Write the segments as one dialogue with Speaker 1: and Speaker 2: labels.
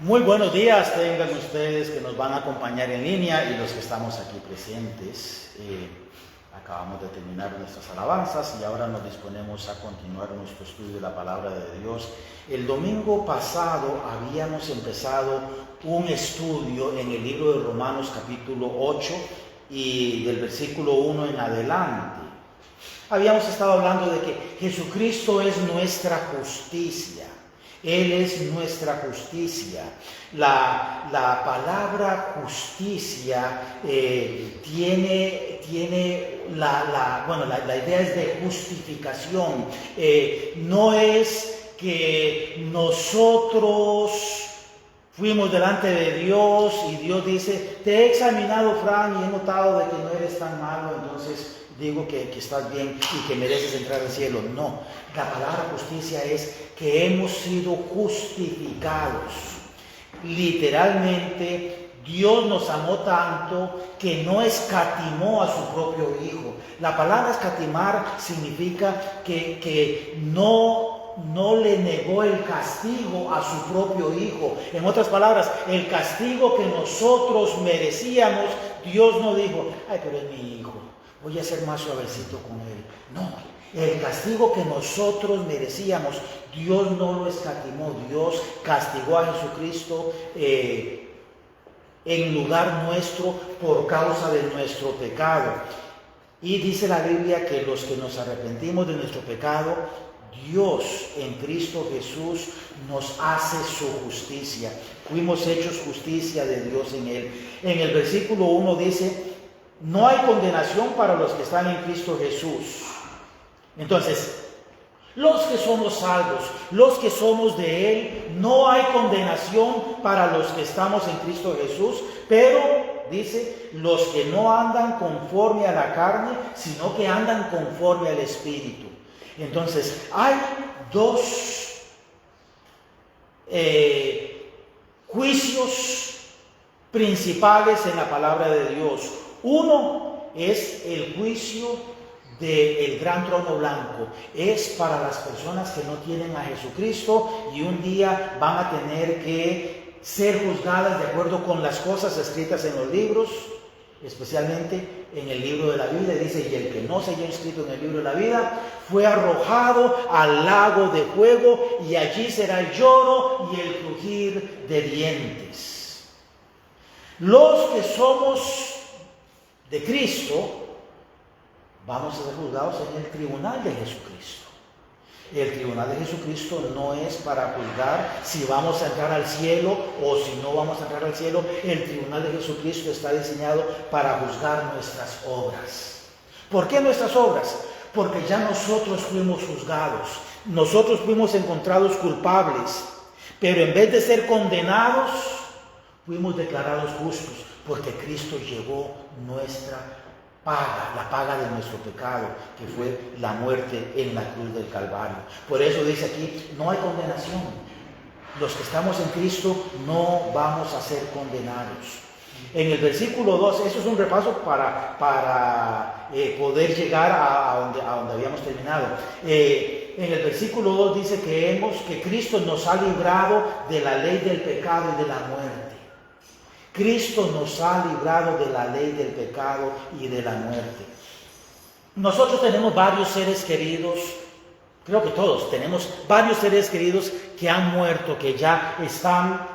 Speaker 1: Muy buenos días tengan ustedes que nos van a acompañar en línea y los que estamos aquí presentes. Acabamos de terminar nuestras alabanzas y ahora nos disponemos a continuar nuestro estudio de la palabra de Dios. El domingo pasado habíamos empezado un estudio en el libro de Romanos capítulo 8 y del versículo 1 en adelante. Habíamos estado hablando de que Jesucristo es nuestra justicia. Él es nuestra justicia. La palabra justicia tiene la idea es de justificación. No es que nosotros fuimos delante de Dios y Dios dice, te he examinado, Fran, y he notado de que no eres tan malo, entonces digo que estás bien y que mereces entrar al cielo. No, la palabra justicia es que hemos sido justificados. Literalmente, Dios nos amó tanto que no escatimó a su propio Hijo. La palabra escatimar significa que no le negó el castigo a su propio Hijo. En otras palabras, el castigo que nosotros merecíamos, Dios no dijo, ay, pero es mi hijo, voy a ser más suavecito con él. No, el castigo que nosotros merecíamos, Dios no lo escatimó. Dios castigó a Jesucristo en lugar nuestro por causa de nuestro pecado. Y dice la Biblia que los que nos arrepentimos de nuestro pecado, Dios en Cristo Jesús nos hace su justicia. Fuimos hechos justicia de Dios en Él. En el versículo 1 dice, no hay condenación para los que están en Cristo Jesús. Entonces, los que somos salvos, los que somos de Él, no hay condenación para los que estamos en Cristo Jesús, pero dice, los que no andan conforme a la carne, sino que andan conforme al Espíritu. Entonces, hay dos juicios principales en la palabra de Dios. Uno es el juicio del gran trono blanco. Es para las personas que no tienen a Jesucristo y un día van a tener que ser juzgadas de acuerdo con las cosas escritas en los libros, especialmente en el libro de la vida. Dice, y el que no se haya inscrito en el libro de la vida fue arrojado al lago de fuego, y allí será el lloro y el crujir de dientes. Los que somos de Cristo vamos a ser juzgados en el tribunal de Jesucristo. El tribunal de Jesucristo no es para juzgar si vamos a entrar al cielo o si no vamos a entrar al cielo. El tribunal de Jesucristo está diseñado para juzgar nuestras obras. ¿Por qué nuestras obras? Porque ya nosotros fuimos juzgados, nosotros fuimos encontrados culpables, pero en vez de ser condenados, fuimos declarados justos, porque Cristo llevó nuestra paga, la paga de nuestro pecado, que fue la muerte en la cruz del Calvario. Por eso dice aquí, no hay condenación. Los que estamos en Cristo no vamos a ser condenados. En el versículo 2, eso es un repaso para poder llegar a donde habíamos terminado. En el versículo 2 dice que Cristo nos ha librado de la ley del pecado y de la muerte. Cristo nos ha librado de la ley del pecado y de la muerte. Nosotros tenemos varios seres queridos, creo que todos tenemos varios seres queridos que han muerto, que ya están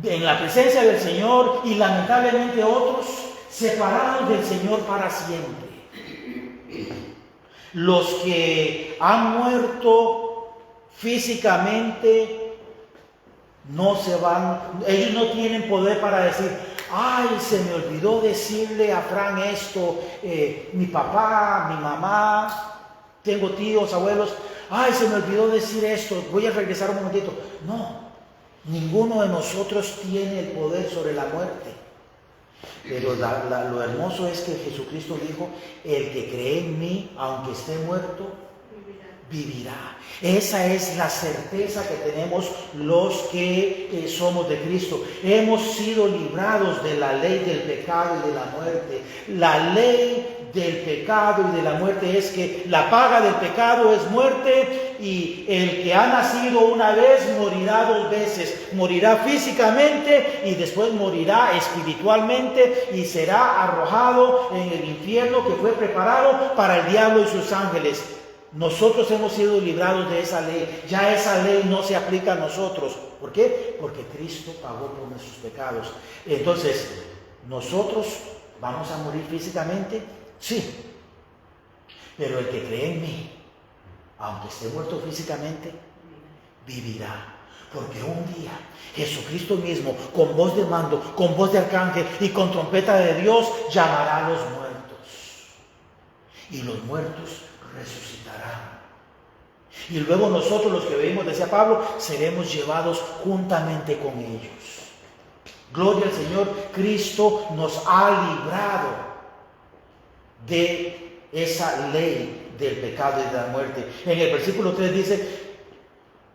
Speaker 1: en la presencia del Señor, y lamentablemente otros separados del Señor para siempre. Los que han muerto físicamente no se van, ellos no tienen poder para decir, ay, se me olvidó decirle a Fran esto, mi papá, mi mamá, tengo tíos, abuelos, ay, se me olvidó decir esto, voy a regresar un momentito. No, ninguno de nosotros tiene el poder sobre la muerte. Pero lo hermoso es que Jesucristo dijo, el que cree en mí, aunque esté muerto, vivirá. Esa es la certeza que tenemos los que somos de Cristo. Hemos sido librados de la ley del pecado y de la muerte. La ley del pecado y de la muerte es que la paga del pecado es muerte, y el que ha nacido una vez morirá 2 veces. Morirá físicamente y después morirá espiritualmente y será arrojado en el infierno que fue preparado para el diablo y sus ángeles. Nosotros hemos sido librados de esa ley. Ya esa ley no se aplica a nosotros. ¿Por qué? Porque Cristo pagó por nuestros pecados. Entonces, ¿nosotros vamos a morir físicamente? Sí. Pero el que cree en mí, aunque esté muerto físicamente, vivirá. Porque un día Jesucristo mismo, con voz de mando, con voz de arcángel y con trompeta de Dios, llamará a los muertos. Y los muertos resucitarán. Y luego nosotros, los que vivimos, decía Pablo, seremos llevados juntamente con ellos. Gloria al Señor. Cristo nos ha librado de esa ley del pecado y de la muerte. En el versículo 3 dice,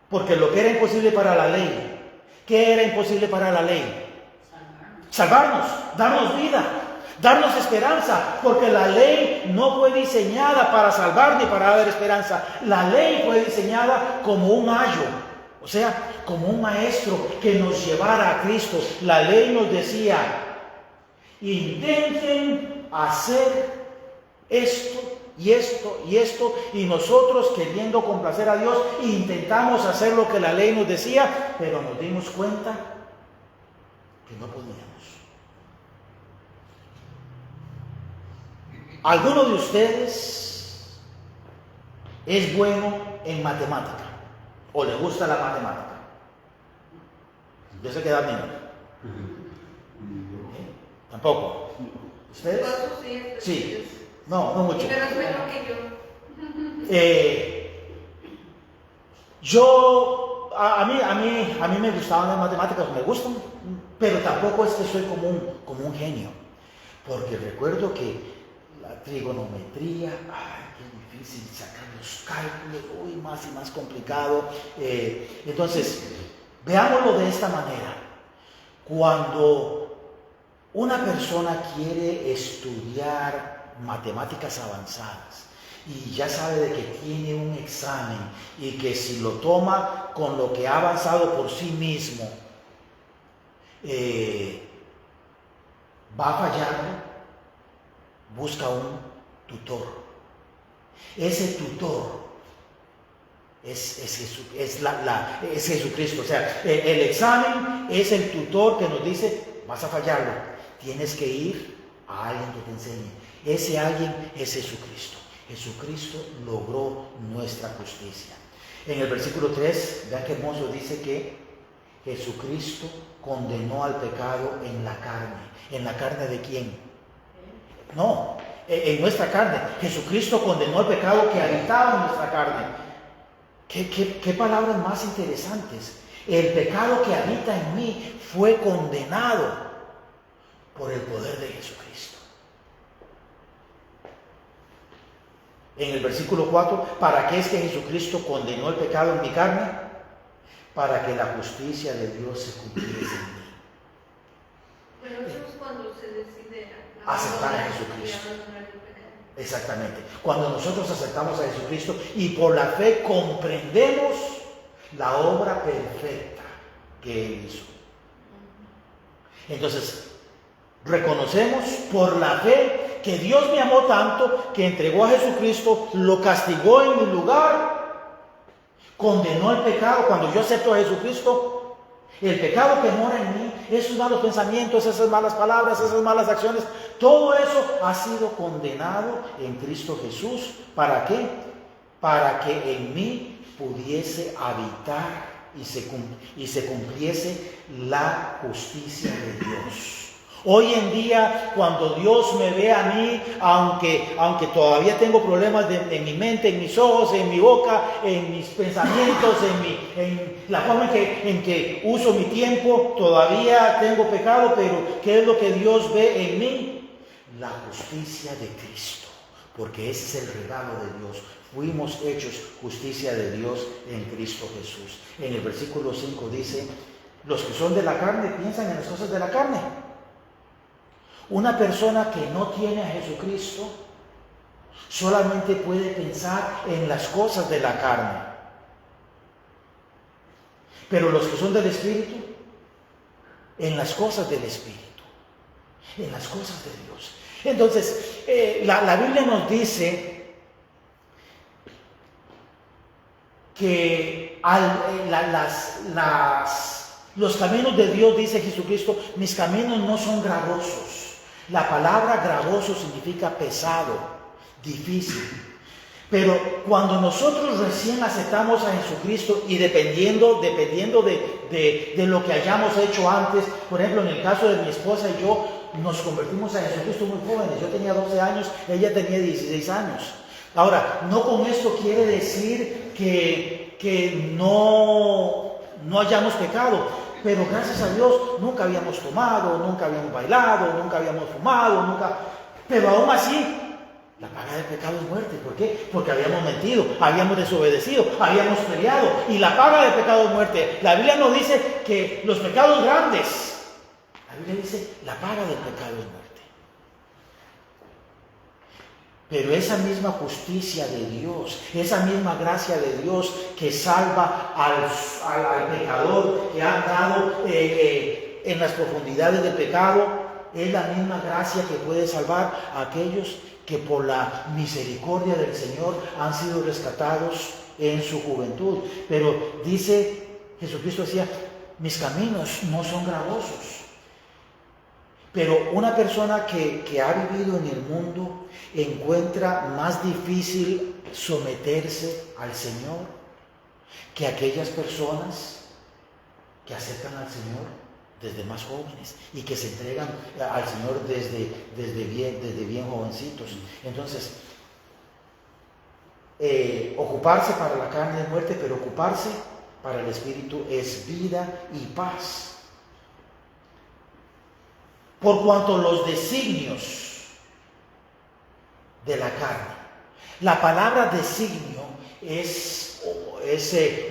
Speaker 1: porque lo que era imposible para la ley, ¿qué era imposible para la ley? Salvarnos, darnos vida, darnos esperanza, porque la ley no fue diseñada para salvar ni para dar esperanza. La ley fue diseñada como un ayo, o sea, como un maestro que nos llevara a Cristo. La ley nos decía, intenten hacer esto y esto y esto, y nosotros, queriendo complacer a Dios, intentamos hacer lo que la ley nos decía, pero nos dimos cuenta que no podíamos. ¿Alguno de ustedes es bueno en matemática o le gusta la matemática? Yo sé que da miedo. ¿Tampoco? ¿Ustedes? Sí. No mucho.
Speaker 2: Pero es menos que yo. A mí me gustaban las matemáticas, me gustan, pero tampoco es que soy como un genio, porque recuerdo que la trigonometría, qué difícil sacar los cálculos, más y más complicado. Entonces, veámoslo de esta manera. Cuando una persona quiere estudiar matemáticas avanzadas y ya sabe de que tiene un examen y que si lo toma con lo que ha avanzado por sí mismo, va a fallar, busca un tutor. Ese tutor es Jesucristo. O sea, el examen es el tutor que nos dice, vas a fallarlo, tienes que ir a alguien que te enseñe. Ese alguien es Jesucristo. Jesucristo logró nuestra justicia. En el versículo 3, vean qué hermoso, dice que Jesucristo condenó al pecado en la carne. ¿En la carne de quién? No, en nuestra carne. Jesucristo condenó el pecado que habitaba en nuestra carne. ¿Qué palabras más interesantes? El pecado que habita en mí fue condenado por el poder de Jesucristo. En el versículo 4, ¿para qué es que Jesucristo condenó el pecado en mi carne? Para que la justicia de Dios se cumpliese en mí. Pero eso es cuando se decide
Speaker 1: aceptar a Jesucristo. Exactamente. Cuando nosotros aceptamos a Jesucristo y por la fe comprendemos la obra perfecta que Él hizo. Entonces, reconocemos por la fe que Dios me amó tanto que entregó a Jesucristo, lo castigó en mi lugar, condenó el pecado. Cuando yo acepto a Jesucristo, el pecado que mora en mí, esos malos pensamientos, esas malas palabras, esas malas acciones, todo eso ha sido condenado en Cristo Jesús. ¿Para qué? Para que en mí pudiese habitar y se cumpliese la justicia de Dios. Hoy en día, cuando Dios me ve a mí, aunque todavía tengo problemas en mi mente, en mis ojos, en mi boca, en mis pensamientos, en la forma en que uso mi tiempo, todavía tengo pecado, pero ¿qué es lo que Dios ve en mí? La justicia de Cristo, porque ese es el regalo de Dios. Fuimos hechos justicia de Dios en Cristo Jesús. En el versículo 5 dice, los que son de la carne piensan en las cosas de la carne. Una persona que no tiene a Jesucristo solamente puede pensar en las cosas de la carne. Pero los que son del Espíritu, en las cosas del Espíritu, en las cosas de Dios. Entonces, la Biblia nos dice que los caminos de Dios, dice Jesucristo, mis caminos no son gravosos. La palabra gravoso significa pesado, difícil. Pero cuando nosotros recién aceptamos a Jesucristo y dependiendo de lo que hayamos hecho antes, por ejemplo, en el caso de mi esposa y yo, nos convertimos a Jesucristo muy jóvenes. Yo tenía 12 años, ella tenía 16 años. Ahora, no con esto quiere decir que no hayamos pecado, pero gracias a Dios nunca habíamos tomado, nunca habíamos bailado, nunca habíamos fumado, pero aún así, la paga del pecado es muerte. ¿Por qué? Porque habíamos mentido, habíamos desobedecido, habíamos peleado, y la paga del pecado es muerte. La Biblia nos dice que los pecados grandes, la Biblia dice, la paga del pecado es muerte. Pero esa misma justicia de Dios, esa misma gracia de Dios que salva al pecador que ha andado en las profundidades del pecado, es la misma gracia que puede salvar a aquellos que por la misericordia del Señor han sido rescatados en su juventud. Pero dice, Jesucristo decía, mis caminos no son gravosos. Pero una persona que ha vivido en el mundo encuentra más difícil someterse al Señor que aquellas personas que aceptan al Señor desde más jóvenes y que se entregan al Señor desde bien jovencitos. Entonces, ocuparse para la carne es muerte, pero ocuparse para el Espíritu es vida y paz. Por cuanto los designios de la carne. La palabra designio es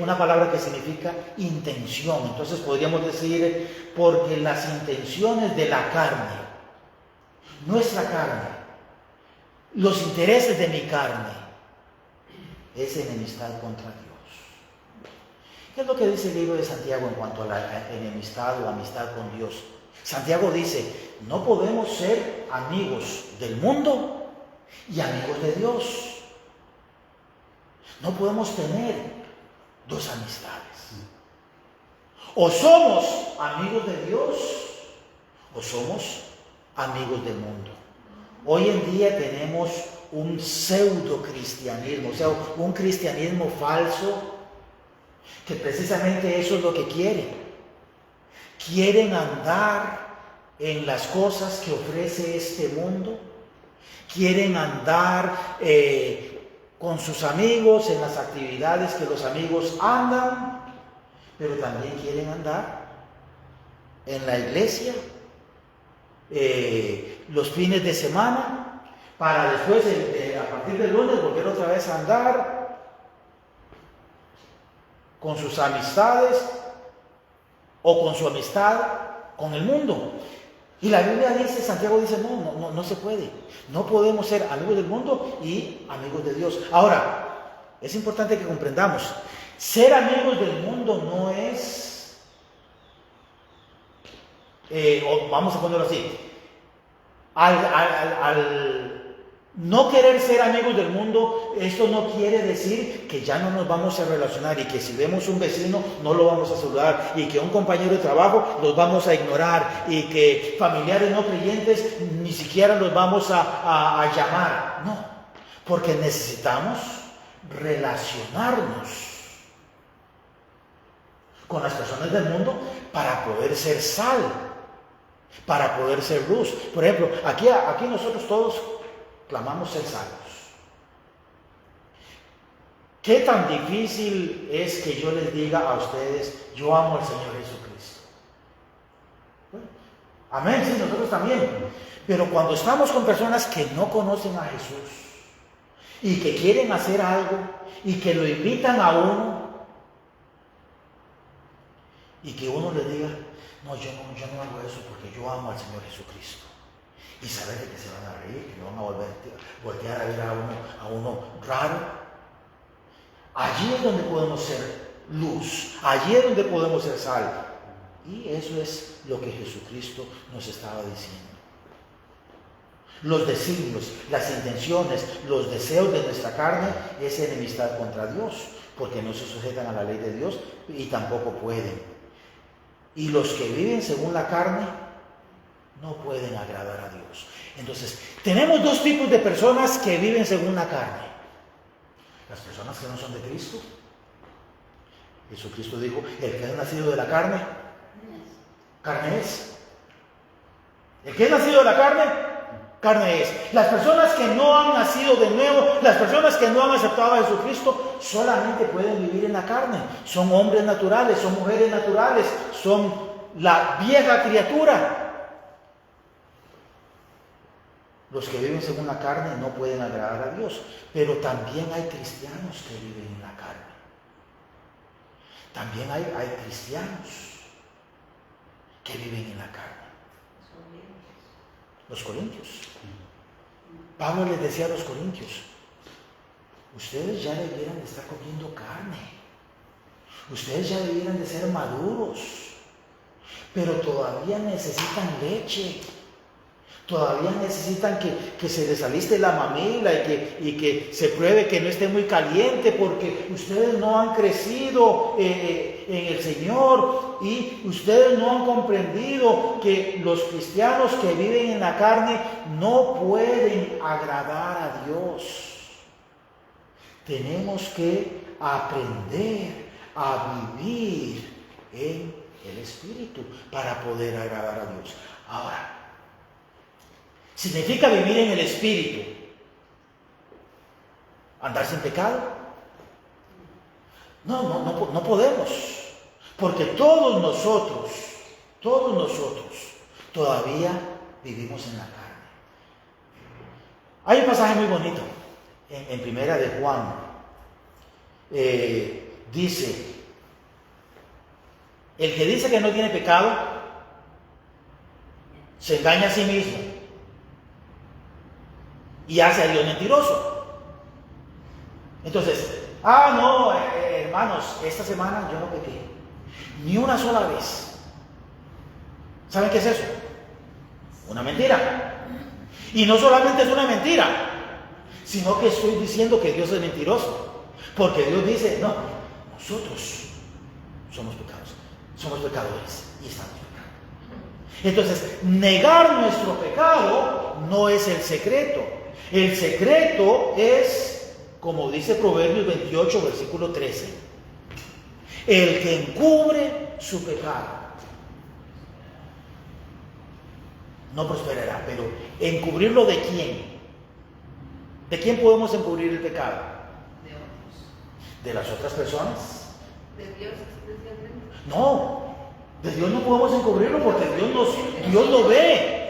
Speaker 1: una palabra que significa intención. Entonces podríamos decir, porque las intenciones de la carne, nuestra carne, los intereses de mi carne, es enemistad contra Dios. ¿Qué es lo que dice el libro de Santiago en cuanto a la enemistad o amistad con Dios? Santiago dice, no podemos ser amigos del mundo y amigos de Dios. No podemos tener dos amistades. O somos amigos de Dios o somos amigos del mundo. Hoy en día tenemos un pseudo cristianismo, o sea, un cristianismo falso, que precisamente eso es lo que quiere. Quieren andar en las cosas que ofrece este mundo. Quieren andar con sus amigos en las actividades que los amigos andan, pero también quieren andar en la iglesia los fines de semana para después, a partir del lunes, volver otra vez a andar con sus amistades o con su amistad con el mundo. Y la Biblia dice, Santiago dice, no se puede. No podemos ser amigos del mundo y amigos de Dios. Ahora, es importante que comprendamos, ser amigos del mundo no es, o vamos a ponerlo así, al no querer ser amigos del mundo, esto no quiere decir que ya no nos vamos a relacionar y que si vemos un vecino no lo vamos a saludar y que un compañero de trabajo los vamos a ignorar y que familiares no creyentes ni siquiera los vamos a llamar. No, porque necesitamos relacionarnos con las personas del mundo para poder ser sal, para poder ser luz. Por ejemplo, aquí nosotros todos clamamos ser salvos. ¿Qué tan difícil es que yo les diga a ustedes, yo amo al Señor Jesucristo? Bueno, amén, sí, nosotros también. Pero cuando estamos con personas que no conocen a Jesús y que quieren hacer algo y que lo invitan a uno y que uno le diga, no, yo no hago eso porque yo amo al Señor Jesucristo. Y saber de que se van a reír, que no van a voltear a ver a uno raro. Allí es donde podemos ser luz, allí es donde podemos ser sal. Y eso es lo que Jesucristo nos estaba diciendo. Los designios, las intenciones, los deseos de nuestra carne es enemistad contra Dios, porque no se sujetan a la ley de Dios y tampoco pueden. Y los que viven según la carne no pueden agradar a Dios. Entonces, tenemos dos tipos de personas que viven según la carne. Las personas que no son de Cristo. Jesucristo dijo, el que es nacido de la carne, carne es. El que es nacido de la carne es. Las personas que no han nacido de nuevo, las personas que no han aceptado a Jesucristo, solamente pueden vivir en la carne. Son hombres naturales, son mujeres naturales, son la vieja criatura. Los que viven según la carne no pueden agradar a Dios, pero también hay cristianos que viven en la carne. También hay cristianos que viven en la carne. Los corintios. Pablo les decía a los corintios, ustedes ya debieran de estar comiendo carne. Ustedes ya debieran de ser maduros, pero todavía necesitan leche. Todavía necesitan que se les aliste la mamila y que se pruebe que no esté muy caliente, porque ustedes no han crecido en el Señor y ustedes no han comprendido que los cristianos que viven en la carne no pueden agradar a Dios. Tenemos que aprender a vivir en el Espíritu para poder agradar a Dios. Ahora, ¿significa vivir en el Espíritu andar sin pecado? No podemos, porque todos nosotros todavía vivimos en la carne. Hay un pasaje muy bonito en Primera de Juan. Dice, el que dice que no tiene pecado se engaña a sí mismo y hace a Dios mentiroso. Entonces, hermanos, esta semana yo no pequé ni una sola vez. ¿Saben qué es eso? Una mentira. Y no solamente es una mentira, sino que estoy diciendo que Dios es mentiroso, porque Dios dice, no, nosotros somos pecadores y estamos pecando. Entonces, negar nuestro pecado no es el secreto. El secreto es, como dice Proverbios 28, versículo 13, el que encubre su pecado no prosperará. Pero ¿encubrirlo de quién? ¿De quién podemos encubrir el pecado?
Speaker 3: De otros.
Speaker 1: ¿De las otras personas?
Speaker 3: De Dios especialmente.
Speaker 1: No, de Dios no podemos encubrirlo porque Dios lo ve.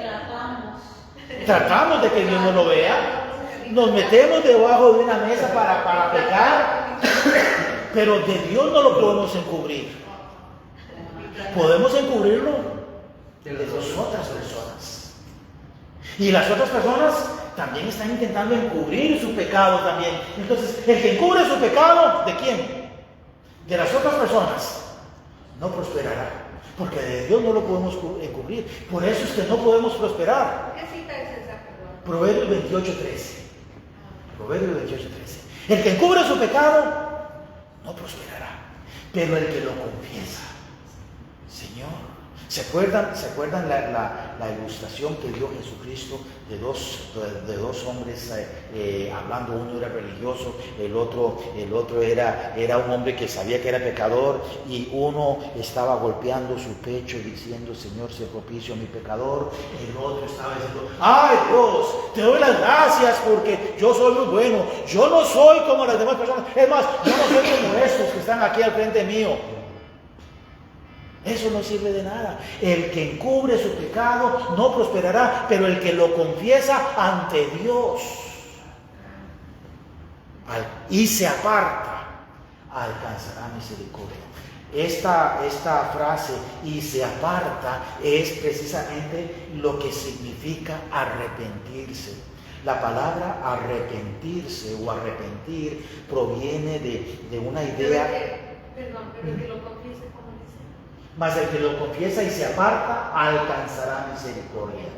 Speaker 1: Tratamos de que Dios no lo vea. Nos metemos debajo de una mesa para pecar, pero de Dios no lo podemos encubrir. Podemos encubrirlo de las otras personas. Y las otras personas también están intentando encubrir su pecado también. Entonces, el que encubre su pecado, ¿de quién? De las otras personas. No prosperará, porque de Dios no lo podemos encubrir. Por eso es que no podemos prosperar.
Speaker 3: ¿Qué cita es esa, perdón?
Speaker 1: Proverbios 28:13. Proverbios 28:13. El que encubre su pecado no prosperará, pero el que lo confiesa, Señor. ¿Se acuerdan la ilustración que dio Jesucristo de dos hombres hablando? Uno era religioso, el otro era un hombre que sabía que era pecador, y uno estaba golpeando su pecho diciendo, Señor, sé propicio a mi pecador. El otro estaba diciendo, ay Dios, te doy las gracias porque yo soy muy bueno, yo no soy como las demás personas, es más, yo no soy como estos que están aquí al frente mío. Eso no sirve de nada. El que encubre su pecado no prosperará, pero el que lo confiesa ante Dios y se aparta, alcanzará misericordia. esta frase y se aparta es precisamente lo que significa arrepentirse. La palabra arrepentirse o arrepentir proviene de una idea.
Speaker 3: Pero el que lo confiese, ¿cómo dice?
Speaker 1: Mas el que lo confiesa y se aparta alcanzará misericordia.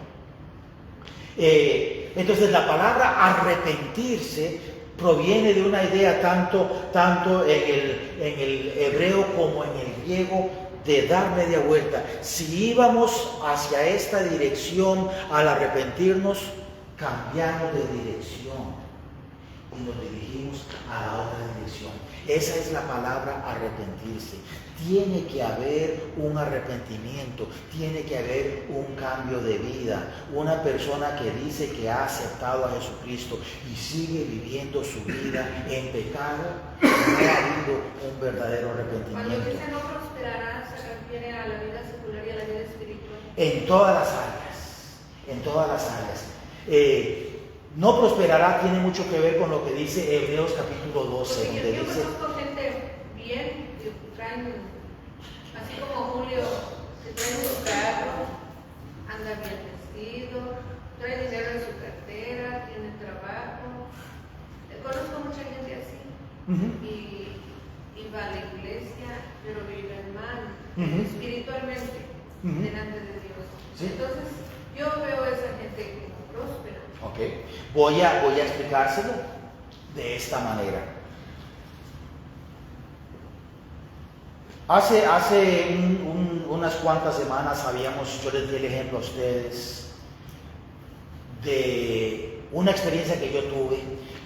Speaker 1: Entonces la palabra arrepentirse proviene de una idea tanto en el hebreo como en el griego de dar media vuelta. Si íbamos hacia esta dirección al arrepentirnos, cambiamos de dirección y nos dirigimos a la otra dirección. Esa es la palabra arrepentirse. Tiene que haber un arrepentimiento, tiene que haber un cambio de vida. Una persona que dice que ha aceptado a Jesucristo y sigue viviendo su vida en pecado, no ha habido un verdadero arrepentimiento.
Speaker 3: Cuando dice no prosperará, se refiere a la vida secular y a la vida espiritual.
Speaker 1: En todas las áreas, en todas las áreas. No prosperará tiene mucho que ver con lo que dice Hebreos capítulo 12,
Speaker 3: Porque
Speaker 1: donde
Speaker 3: yo
Speaker 1: dice...
Speaker 3: conozco gente bien, que traen, así como Julio, que traen su carro, anda bien vestido, trae dinero en su cartera, tiene trabajo. Conozco mucha gente así. Y va a la iglesia, pero vive mal, espiritualmente, delante de Dios.
Speaker 1: ¿Sí?
Speaker 3: Entonces, yo veo a esa gente como próspera.
Speaker 1: Okay. Voy a explicárselo de esta manera. Hace unas cuantas semanas yo les di el ejemplo a ustedes de una experiencia que yo tuve.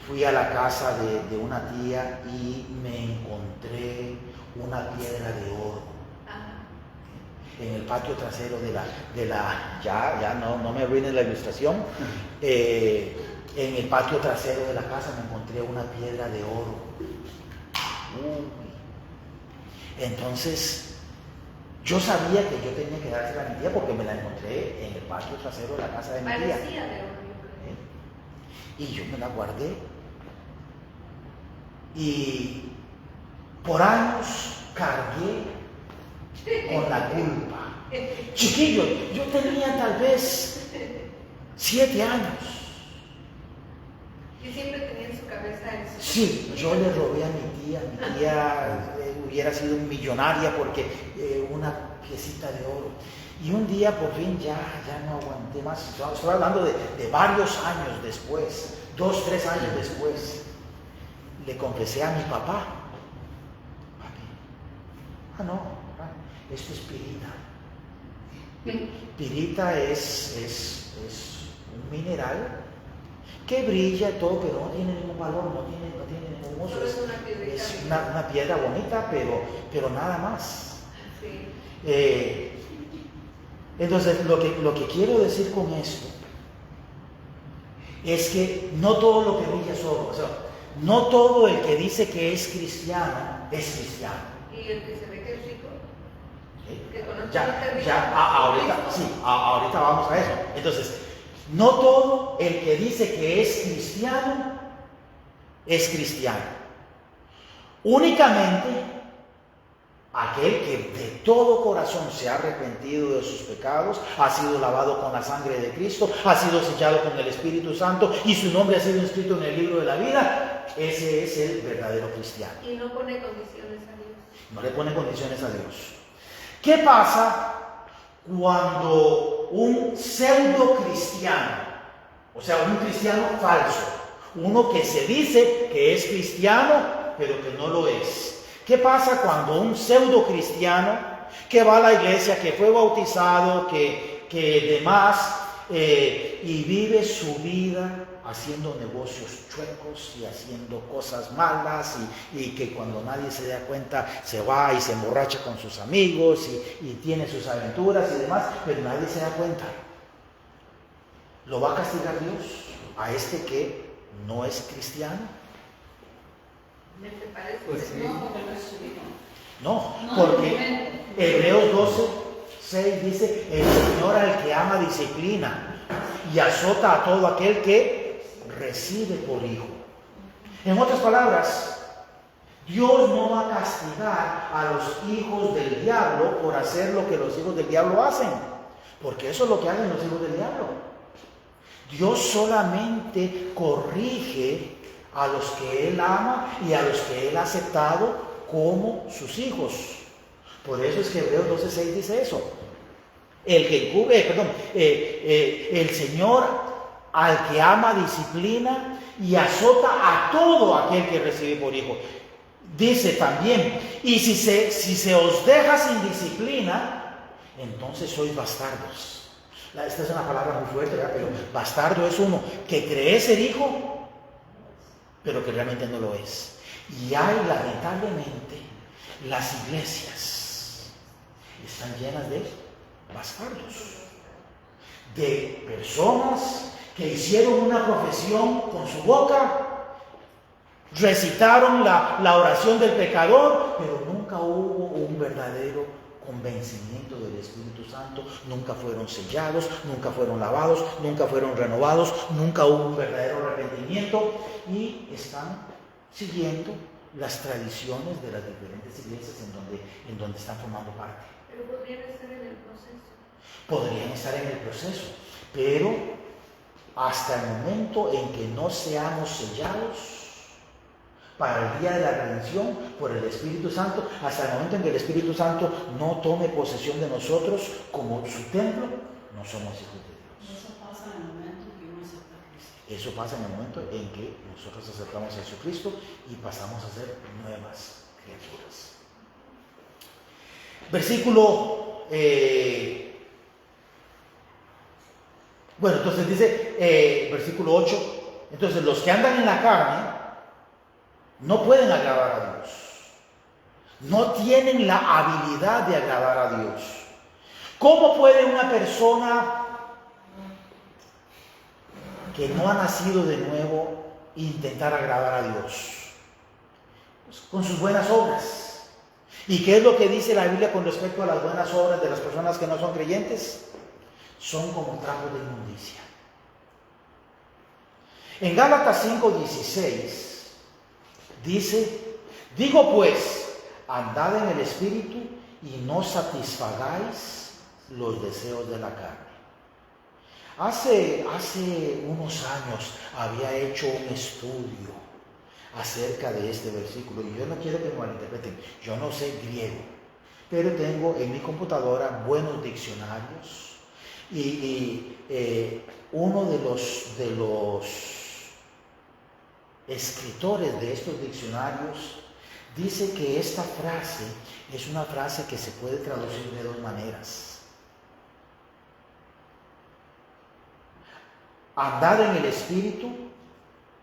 Speaker 1: Fui a la casa de una tía y me encontré una piedra de oro en el patio trasero ya no me arruines la ilustración. En el patio trasero de la casa me encontré una piedra de oro. Entonces, yo sabía que yo tenía que dársela a mi tía porque me la encontré en el patio trasero de la casa de mi tía.
Speaker 3: Parecía de oro, yo creo.
Speaker 1: Y yo me la guardé. Y por años cargué con la culpa. Chiquillo, yo tenía tal vez 7 años.
Speaker 3: Y siempre tenía en su cabeza eso.
Speaker 1: Sí, yo le robé a mi tía. Mi tía hubiera sido millonaria porque una piecita de oro. Y un día por fin ya no aguanté más. Estoy hablando de varios años después, 2, 3 años después. Le confesé a mi papá. Papi, no, esto es pirita. Pirita es un mineral que brilla todo, pero no tiene ningún valor, no tiene ningún uso. Es una piedra bonita, pero nada más.
Speaker 3: Sí.
Speaker 1: Entonces, lo que quiero decir con esto es que no todo lo que brilla es oro. O sea, no todo el que dice que es cristiano es cristiano.
Speaker 3: Y el que se ve que es rico, que conoce
Speaker 1: ahorita vamos a eso. Entonces, no todo el que dice que es cristiano. Únicamente aquel que de todo corazón se ha arrepentido de sus pecados, ha sido lavado con la sangre de Cristo, ha sido sellado con el Espíritu Santo y su nombre ha sido inscrito en el libro de la vida, ese es el verdadero cristiano.
Speaker 3: y no pone condiciones a Dios.
Speaker 1: No le pone condiciones a Dios. ¿Qué pasa cuando un pseudo cristiano, o sea, un cristiano falso, uno que se dice que es cristiano, pero que no lo es? ¿Qué pasa cuando un pseudo cristiano que va a la iglesia, que fue bautizado, que demás, y vive su vida haciendo negocios chuecos y haciendo cosas malas y que cuando nadie se da cuenta se va y se emborracha con sus amigos y tiene sus aventuras y demás, pero nadie se da cuenta? ¿Lo va a castigar Dios a este que no es cristiano?
Speaker 3: ¿Me te parece?
Speaker 4: Pues sí. No, porque no es su vida.
Speaker 1: No, porque Hebreos 12:6 dice: el Señor al que ama disciplina y azota a todo aquel que recibe por hijo. En otras palabras, Dios no va a castigar a los hijos del diablo por hacer lo que los hijos del diablo hacen, porque eso es lo que hacen los hijos del diablo. Dios solamente corrige a los que Él ama y a los que Él ha aceptado como sus hijos. Por eso es que Hebreos 12:6 dice eso. El Señor al que ama disciplina y azota a todo aquel que recibe por hijo. Dice también, y si se os deja sin disciplina, entonces sois bastardos. Esta es una palabra muy fuerte, ¿verdad? Pero bastardo es uno que cree ser hijo, pero que realmente no lo es. Y hay, lamentablemente, las iglesias están llenas de bastardos, de personas que hicieron una profesión con su boca, recitaron la oración del pecador, pero nunca hubo un verdadero convencimiento del Espíritu Santo, nunca fueron sellados, nunca fueron lavados, nunca fueron renovados, nunca hubo un verdadero arrepentimiento y están siguiendo las tradiciones de las diferentes iglesias en donde están formando parte.
Speaker 3: Pero podrían estar en el proceso.
Speaker 1: Podrían estar en el proceso, pero hasta el momento en que no seamos sellados para el día de la redención por el Espíritu Santo, hasta el momento en que el Espíritu Santo no tome posesión de nosotros como su templo, no somos hijos de Dios.
Speaker 4: Eso pasa en el momento en que uno acepta a Cristo.
Speaker 1: Eso pasa en el momento en que nosotros aceptamos a Jesucristo y pasamos a ser nuevas criaturas. Versículo entonces dice, versículo 8, entonces los que andan en la carne no pueden agradar a Dios, no tienen la habilidad de agradar a Dios. ¿Cómo puede una persona que no ha nacido de nuevo intentar agradar a Dios? Pues con sus buenas obras. ¿Y qué es lo que dice la Biblia con respecto a las buenas obras de las personas que no son creyentes? Son como trapos de inmundicia. En Gálatas 5:16 dice, digo pues, andad en el Espíritu y no satisfagáis los deseos de la carne. Hace unos años había hecho un estudio acerca de este versículo y yo no quiero que me malinterpreten, yo no sé griego, pero tengo en mi computadora buenos diccionarios y uno de los escritores de estos diccionarios dice que esta frase es una frase que se puede traducir de dos maneras. Andad en el Espíritu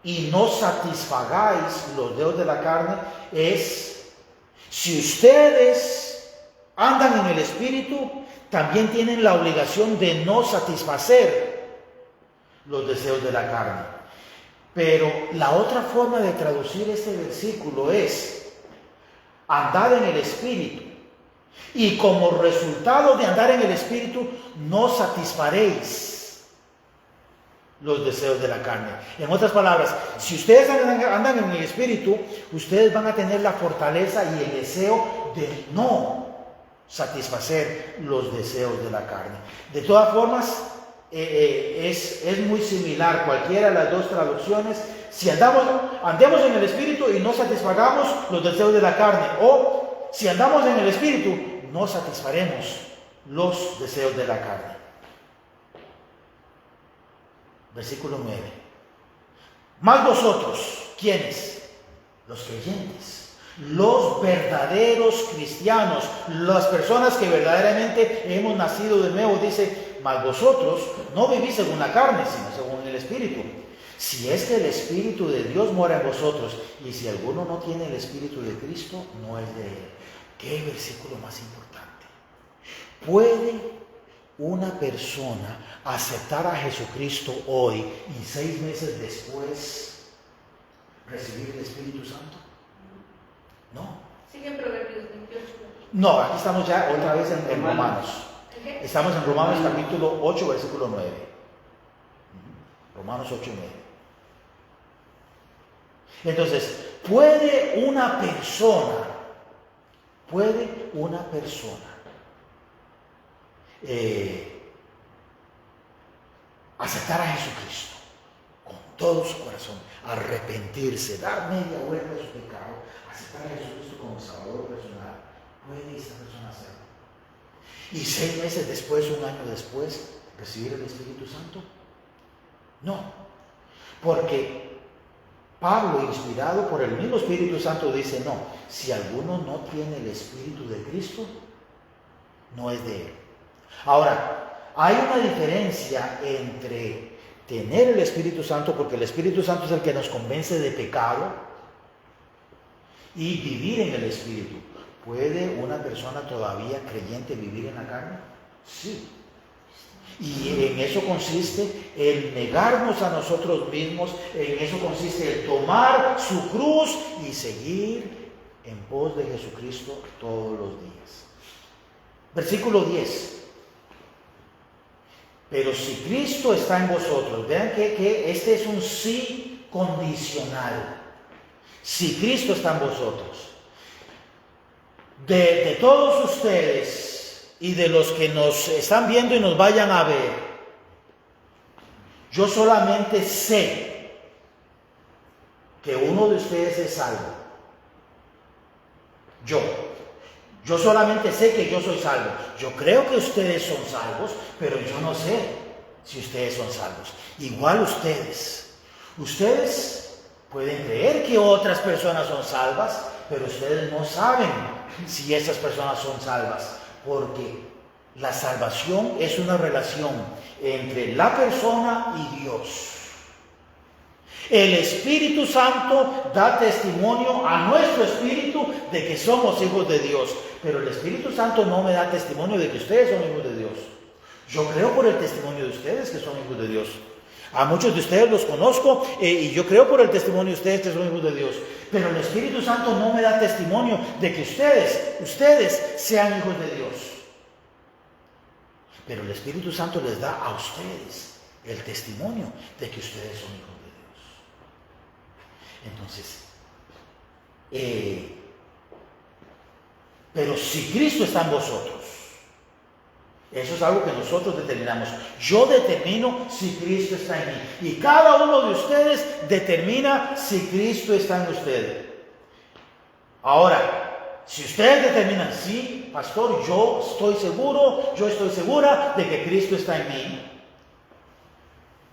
Speaker 1: y no satisfagáis los deseos de la carne es, si ustedes andan en el Espíritu, también tienen la obligación de no satisfacer los deseos de la carne. Pero la otra forma de traducir este versículo es, andad en el Espíritu, y como resultado de andar en el Espíritu, no satisfaréis los deseos de la carne. En otras palabras, si ustedes andan en el Espíritu, ustedes van a tener la fortaleza y el deseo de no satisfacer los deseos de la carne. De todas formas, es muy similar cualquiera de las dos traducciones. Si andemos en el Espíritu y no satisfagamos los deseos de la carne, o si andamos en el Espíritu, no satisfaremos los deseos de la carne. Versículo 9. Más vosotros, ¿quiénes? Los creyentes, los verdaderos cristianos, las personas que verdaderamente hemos nacido de nuevo. Dice, mas vosotros no vivís según la carne, sino según el Espíritu. Si es que el Espíritu de Dios mora en vosotros, y si alguno no tiene el Espíritu de Cristo, no es de él. ¿Qué versículo más importante? ¿Puede una persona aceptar a Jesucristo hoy y 6 meses después recibir el Espíritu Santo? No.
Speaker 3: Sigue en Proverbios 28.
Speaker 1: No, aquí estamos ya otra vez en Romanos. Estamos en Romanos capítulo 8, versículo 9. Romanos 8 y 9. Entonces, ¿puede una persona aceptar a Jesucristo con todo su corazón, arrepentirse, dar media vuelta a su pecado, aceptar a Jesucristo como Salvador personal? ¿Puede esa persona hacerlo? ¿Y 6 meses después, 1 año después, recibir el Espíritu Santo? No, porque Pablo, inspirado por el mismo Espíritu Santo, dice: no, si alguno no tiene el Espíritu de Cristo, no es de él. Ahora, hay una diferencia entre tener el Espíritu Santo, porque el Espíritu Santo es el que nos convence de pecado, y vivir en el Espíritu. ¿Puede una persona todavía creyente vivir en la carne? Sí. Y en eso consiste el negarnos a nosotros mismos, en eso consiste el tomar su cruz y seguir en pos de Jesucristo todos los días. Versículo 10. Pero si Cristo está en vosotros, vean que este es un sí condicional. Si Cristo está en vosotros, de todos ustedes y de los que nos están viendo y nos vayan a ver, yo solamente sé que uno de ustedes es salvo. Yo solamente sé que yo soy salvo. Yo creo que ustedes son salvos, pero yo no sé si ustedes son salvos. Igual ustedes pueden creer que otras personas son salvas, pero ustedes no saben si esas personas son salvas, porque la salvación es una relación entre la persona y Dios. El Espíritu Santo da testimonio a nuestro espíritu de que somos hijos de Dios, pero el Espíritu Santo no me da testimonio de que ustedes son hijos de Dios. Yo creo por el testimonio de ustedes que son hijos de Dios. A muchos de ustedes los conozco y yo creo por el testimonio de ustedes que son hijos de Dios. Pero el Espíritu Santo no me da testimonio de que ustedes sean hijos de Dios. Pero el Espíritu Santo les da a ustedes el testimonio de que ustedes son hijos de Dios. Entonces, pero si Cristo está en vosotros, eso es algo que nosotros determinamos. Yo determino si Cristo está en mí. Y cada uno de ustedes determina si Cristo está en ustedes. Ahora, si ustedes determinan, sí, pastor, yo estoy segura de que Cristo está en mí.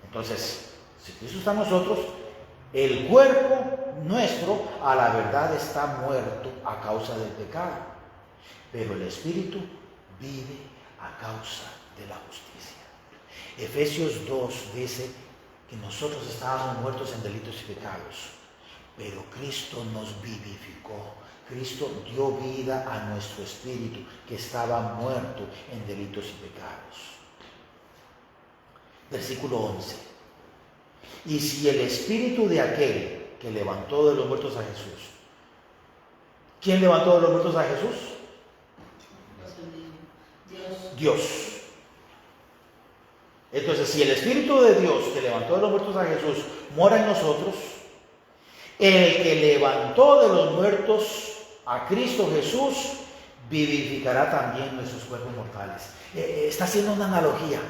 Speaker 1: Entonces, si Cristo está en nosotros, el cuerpo nuestro a la verdad está muerto a causa del pecado, pero el espíritu vive a causa de la justicia. Efesios 2 dice que nosotros estábamos muertos en delitos y pecados, pero Cristo nos vivificó. Cristo dio vida a nuestro espíritu que estaba muerto en delitos y pecados. Versículo 11. Y si el espíritu de aquel que levantó de los muertos a Jesús. ¿Quién levantó de los muertos a Jesús? Dios. Entonces, si el Espíritu de Dios que levantó de los muertos a Jesús mora en nosotros, el que levantó de los muertos a Cristo Jesús vivificará también nuestros cuerpos mortales. Está haciendo una analogía.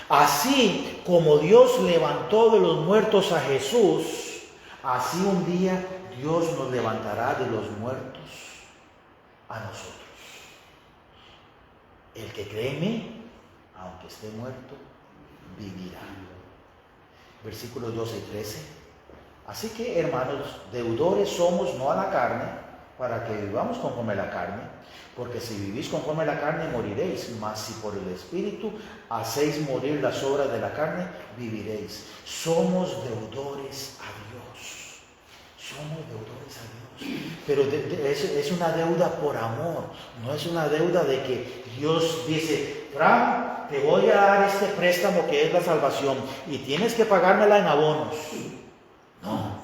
Speaker 1: Así como Dios levantó de los muertos a Jesús, así un día Dios nos levantará de los muertos a nosotros. El que cree en mí, aunque esté muerto, vivirá. Versículos 12 y 13. Así que, hermanos, deudores somos no a la carne, para que vivamos conforme a la carne, porque si vivís conforme a la carne moriréis, mas si por el Espíritu hacéis morir las obras de la carne, viviréis. Somos deudores a Dios. Somos deudores a Dios. Pero es una deuda por amor, no es una deuda de que Dios dice: Fran, te voy a dar este préstamo que es la salvación y tienes que pagármela en abonos. No,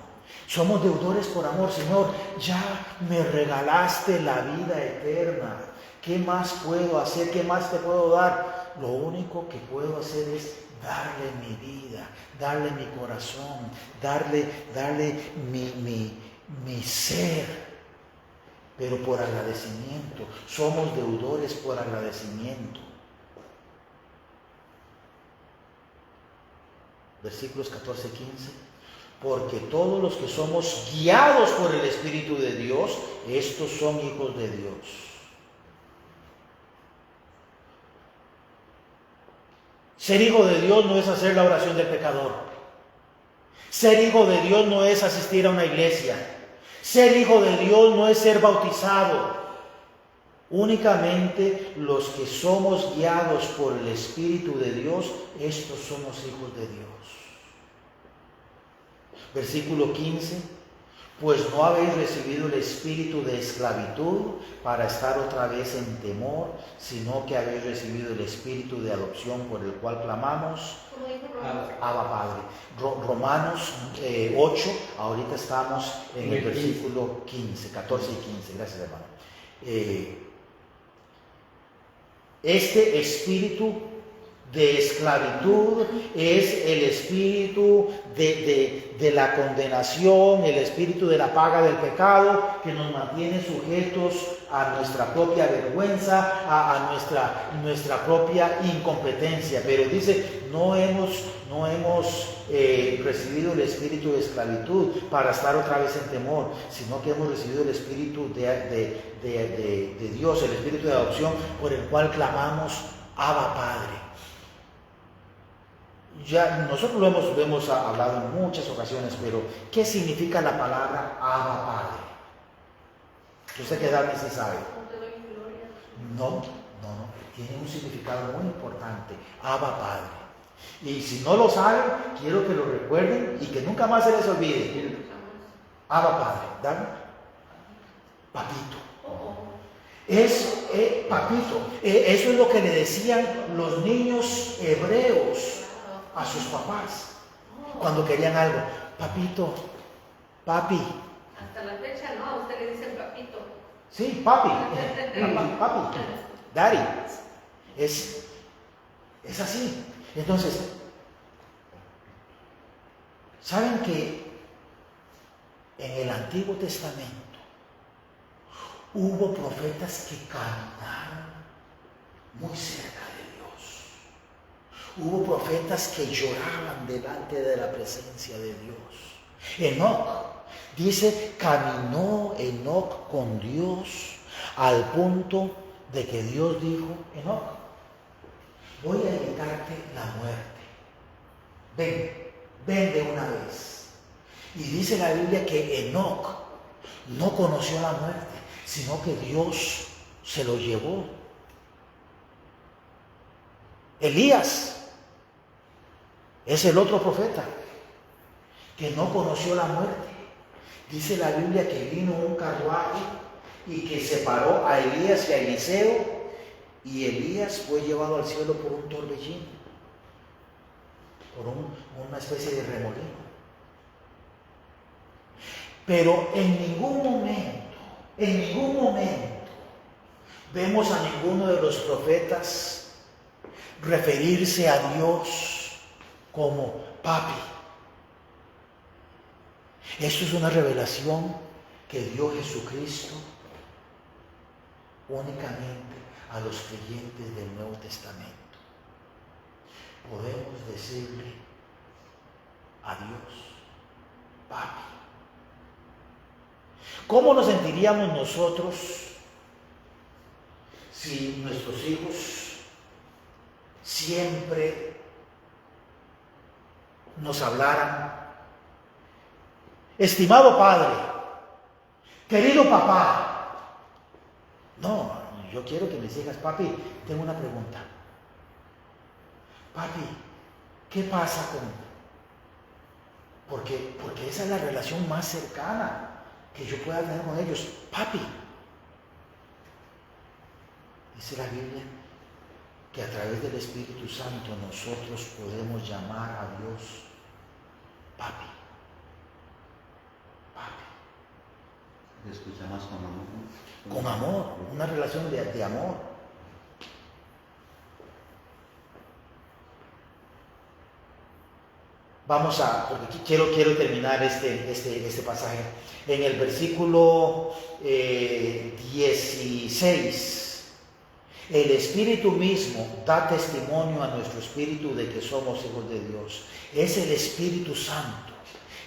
Speaker 1: somos deudores por amor. Señor, ya me regalaste la vida eterna. ¿Qué más puedo hacer? ¿Qué más te puedo dar? Lo único que puedo hacer es darle mi vida, darle mi corazón, darle mi ser, pero por agradecimiento. Somos deudores por agradecimiento. Versículos 14 y 15. Porque todos los que somos guiados por el Espíritu de Dios, estos son hijos de Dios. Ser hijo de Dios no es hacer la oración del pecador. Ser hijo de Dios no es asistir a una iglesia. Ser hijo de Dios no es ser bautizado. Únicamente los que somos guiados por el Espíritu de Dios, estos somos hijos de Dios. Versículo 15. Pues no habéis recibido el espíritu de esclavitud para estar otra vez en temor, sino que habéis recibido el espíritu de adopción por el cual clamamos, Abba Padre. Romanos 8, ahorita estamos en el versículo 15, 14 y 15. Gracias, hermano. Este espíritu de esclavitud es el espíritu de la condenación, el espíritu de la paga del pecado, que nos mantiene sujetos a nuestra propia vergüenza, a nuestra propia incompetencia. Pero dice, no hemos recibido el espíritu de esclavitud para estar otra vez en temor, sino que hemos recibido el espíritu de Dios, el espíritu de adopción, por el cual clamamos Abba Padre. Ya nosotros lo hemos hablado en muchas ocasiones, pero ¿qué significa la palabra Abba Padre? ¿Usted qué edad sí sabe? No, tiene un significado muy importante, Abba Padre. Y si no lo saben, quiero que lo recuerden y que nunca más se les olvide. Abba Padre, ¿dan? Papito. Papito. Eso es lo que le decían los niños hebreos a sus papás cuando querían algo. Papito, papi.
Speaker 3: Hasta la fecha no, a usted le dicen papito.
Speaker 1: Sí, papi. Papi. Daddy. Es así. Entonces, ¿saben que en el Antiguo Testamento hubo profetas que caminaron muy cerca de Dios? Hubo profetas que lloraban delante de la presencia de Dios. Enoc, dice, caminó Enoc con Dios al punto de que Dios dijo, Enoc, voy a evitarte la muerte. Ven de una vez. Y dice la Biblia que Enoc no conoció la muerte, sino que Dios se lo llevó. Elías es el otro profeta que no conoció la muerte. Dice la Biblia que vino un carruaje y que separó a Elías y a Eliseo, y Elías fue llevado al cielo por un torbellino, por una especie de remolino. Pero en ningún momento vemos a ninguno de los profetas referirse a Dios como papi. Esto es una revelación que dio Jesucristo únicamente a los creyentes del Nuevo Testamento. Podemos decirle a Dios, papi. ¿Cómo nos sentiríamos nosotros si nuestros hijos siempre nos hablaran, estimado padre, querido papá? No, yo quiero que mis hijas, papi, tengo una pregunta. Papi, ¿qué pasa porque esa es la relación más cercana que yo pueda tener con ellos? Papi. Dice la Biblia que a través del Espíritu Santo nosotros podemos llamar a Dios papi. Papi.
Speaker 5: Escuchamos con amor.
Speaker 1: Con amor, una relación de amor. Vamos a, porque quiero terminar este pasaje. En el versículo 16. El Espíritu mismo da testimonio a nuestro espíritu de que somos hijos de Dios. Es el Espíritu Santo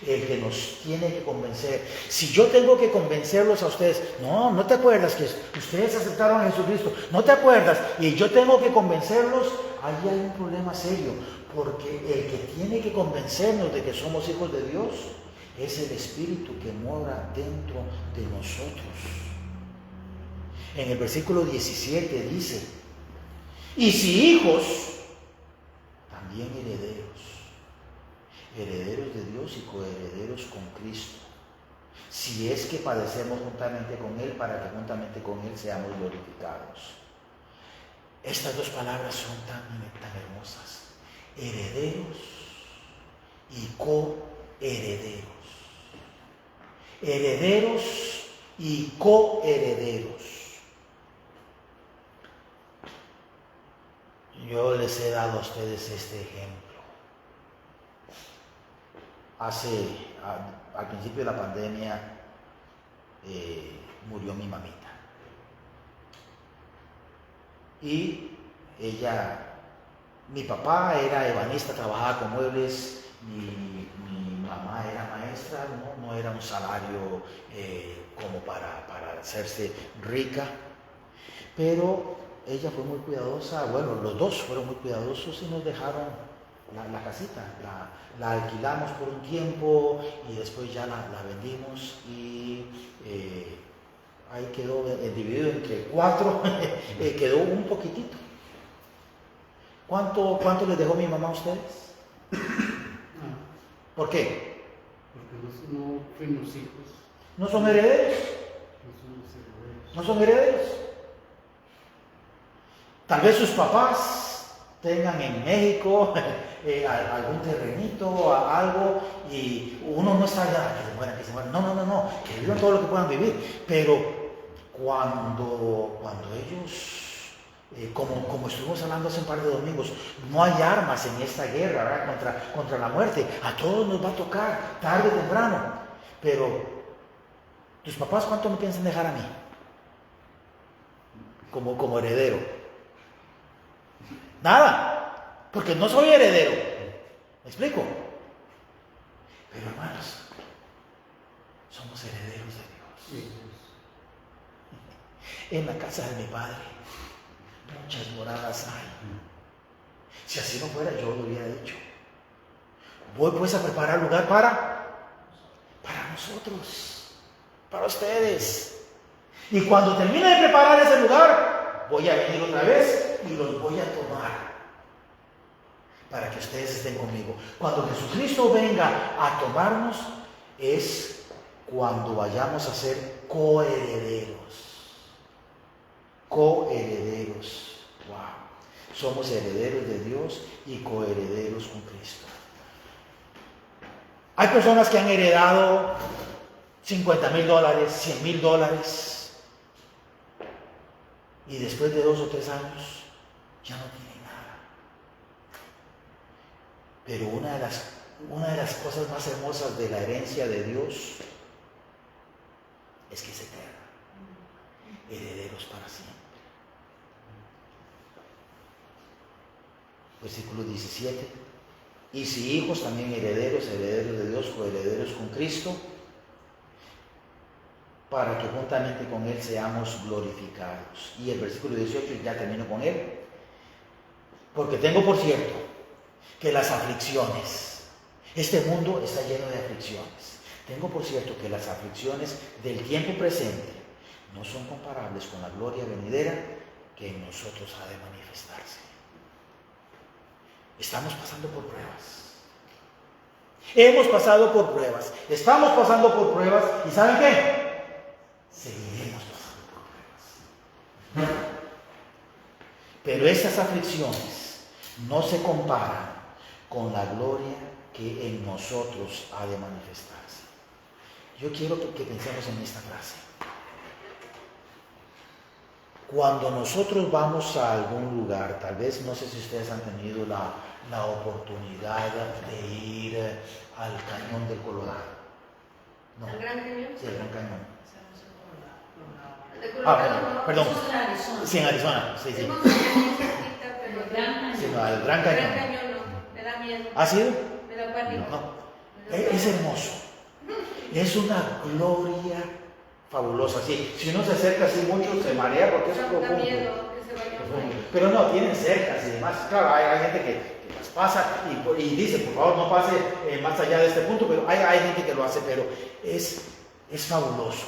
Speaker 1: el que nos tiene que convencer. Si yo tengo que convencerlos a ustedes, no te acuerdas que ustedes aceptaron a Jesucristo, no te acuerdas, y yo tengo que convencerlos, ahí hay un problema serio, porque el que tiene que convencernos de que somos hijos de Dios es el Espíritu que mora dentro de nosotros. En el versículo 17 dice, y si hijos, también herederos de Dios y coherederos con Cristo, si es que padecemos juntamente con Él, para que juntamente con Él seamos glorificados. Estas dos palabras son tan hermosas, herederos y coherederos. Herederos y coherederos. Yo les he dado a ustedes este ejemplo. Al principio de la pandemia murió mi mamita. Y mi papá era ebanista, trabajaba con muebles, mi mamá era maestra, no era un salario como para hacerse rica, pero ella fue muy cuidadosa, bueno, los dos fueron muy cuidadosos y nos dejaron la casita, la alquilamos por un tiempo y después ya la vendimos y ahí quedó dividido entre 4, quedó un poquitito. ¿Cuánto les dejó mi mamá a ustedes? ¿Por qué?
Speaker 4: Porque no fuimos hijos.
Speaker 1: ¿No son herederos? ¿No son herederos? Tal vez sus papás tengan en México algún terrenito, algo, y uno no está allá, que se mueran. No, que vivan todo lo que puedan vivir. Pero cuando ellos, como estuvimos hablando hace un par de domingos, no hay armas en esta guerra, ¿verdad? Contra la muerte. A todos nos va a tocar, tarde o temprano. Pero, ¿tus papás cuánto me piensan dejar a mí? Como heredero. Nada, porque no soy heredero. ¿Me explico? Pero hermanos, somos herederos de Dios. En la casa de mi Padre muchas moradas hay. Si así no fuera, yo lo hubiera dicho. Voy pues a preparar lugar para nosotros, para ustedes. Y cuando termine de preparar ese lugar, voy a venir otra vez y los voy a tomar para que ustedes estén conmigo. Cuando Jesucristo venga a tomarnos, es cuando vayamos a ser coherederos. Coherederos. Wow. Somos herederos de Dios y coherederos con Cristo. Hay personas que han heredado $50,000, $100,000. Y después de 2 o 3 años ya no tienen nada. Pero una de las cosas más hermosas de la herencia de Dios es que es eterna. Herederos para siempre. Versículo 17. Y si hijos, también herederos de Dios, coherederos con Cristo, para que juntamente con Él seamos glorificados. Y el versículo 18, ya termino con él. Porque tengo por cierto que las aflicciones, este mundo está lleno de aflicciones. Tengo por cierto que las aflicciones del tiempo presente no son comparables con la gloria venidera que en nosotros ha de manifestarse. Estamos pasando por pruebas. Hemos pasado por pruebas. Estamos pasando por pruebas. ¿Y saben qué? Seguiremos pasando por pruebas. Pero estas aflicciones no se comparan con la gloria que en nosotros ha de manifestarse. Yo quiero que pensemos en esta frase. Cuando nosotros vamos a algún lugar, tal vez, no sé si ustedes han tenido la oportunidad de ir al Cañón del Colorado. No.
Speaker 3: ¿El Gran Cañón?
Speaker 1: Sí, el Gran Cañón.
Speaker 3: De Colorado, no.
Speaker 1: Perdón.
Speaker 5: Eso es en Arizona.
Speaker 1: Sí, en Arizona, sí, sí.
Speaker 3: Hemos ido muy cerquita, pero
Speaker 5: El Gran Cañón.
Speaker 1: Sí, no, el Gran
Speaker 3: El
Speaker 1: Cañón.
Speaker 3: Gran Cañón no, me da miedo.
Speaker 1: ¿Ha sido?
Speaker 3: Me da pánico.
Speaker 1: No. Es hermoso. Es una gloria fabulosa. Sí, si uno se acerca así mucho, se marea porque es
Speaker 3: Da
Speaker 1: profundo.
Speaker 3: miedo que se vaya por ahí.
Speaker 1: Pero no, tienen cercas y demás. Claro, hay gente que las pasa y dice, por favor, no pase más allá de este punto, pero hay gente que lo hace, pero es fabuloso.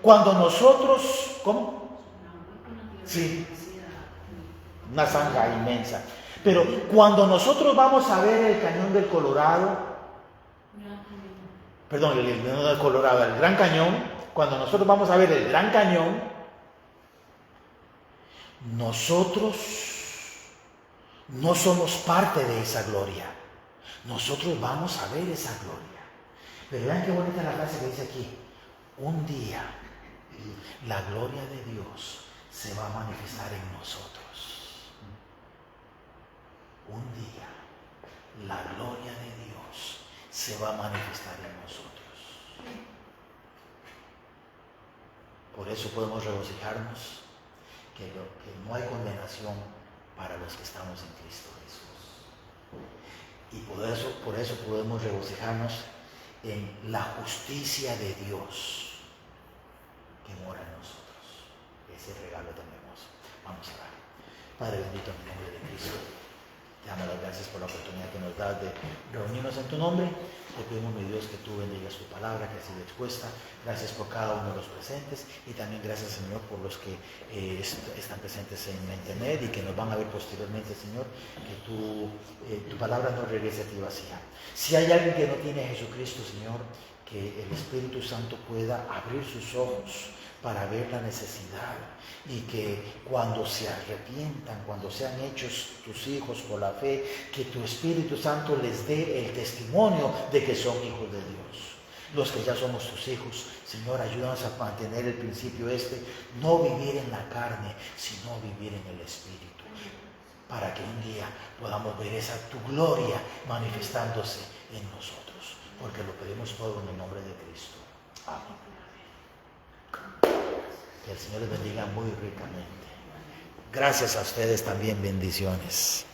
Speaker 1: Cuando nosotros, ¿cómo? Sí, una zanja inmensa. Pero cuando nosotros vamos a ver el Cañón del Colorado, perdón, el Cañón del Colorado, el Gran Cañón, cuando nosotros vamos a ver el Gran Cañón, nosotros no somos parte de esa gloria. Nosotros vamos a ver esa gloria. Pero vean qué bonita la frase que dice aquí. Un día la gloria de Dios se va a manifestar en nosotros. Un día la gloria de Dios se va a manifestar en nosotros. Por eso podemos regocijarnos que no hay condenación para los que estamos en Cristo Jesús. Y por eso podemos regocijarnos en la justicia de Dios que mora en nosotros. Ese regalo tan hermoso. Vamos a orar. Padre bendito, en el nombre de Cristo, te damos las gracias por la oportunidad que nos das de reunirnos en tu nombre. Te pedimos, mi Dios, que tú bendigas tu palabra que ha sido expuesta. Gracias por cada uno de los presentes y también gracias, Señor, por los que están presentes en internet y que nos van a ver posteriormente, Señor, que tu palabra no regrese a ti vacía. Si hay alguien que no tiene a Jesucristo, Señor, que el Espíritu Santo pueda abrir sus ojos para ver la necesidad y que cuando se arrepientan, cuando sean hechos tus hijos por la fe, que tu Espíritu Santo les dé el testimonio de que son hijos de Dios. Los que ya somos tus hijos, Señor, ayúdanos a mantener el principio no vivir en la carne, sino vivir en el Espíritu, para que un día podamos ver esa tu gloria manifestándose en nosotros, porque lo pedimos todo en el nombre de Cristo. Amén. Que el Señor les bendiga muy ricamente. Gracias a ustedes también, bendiciones.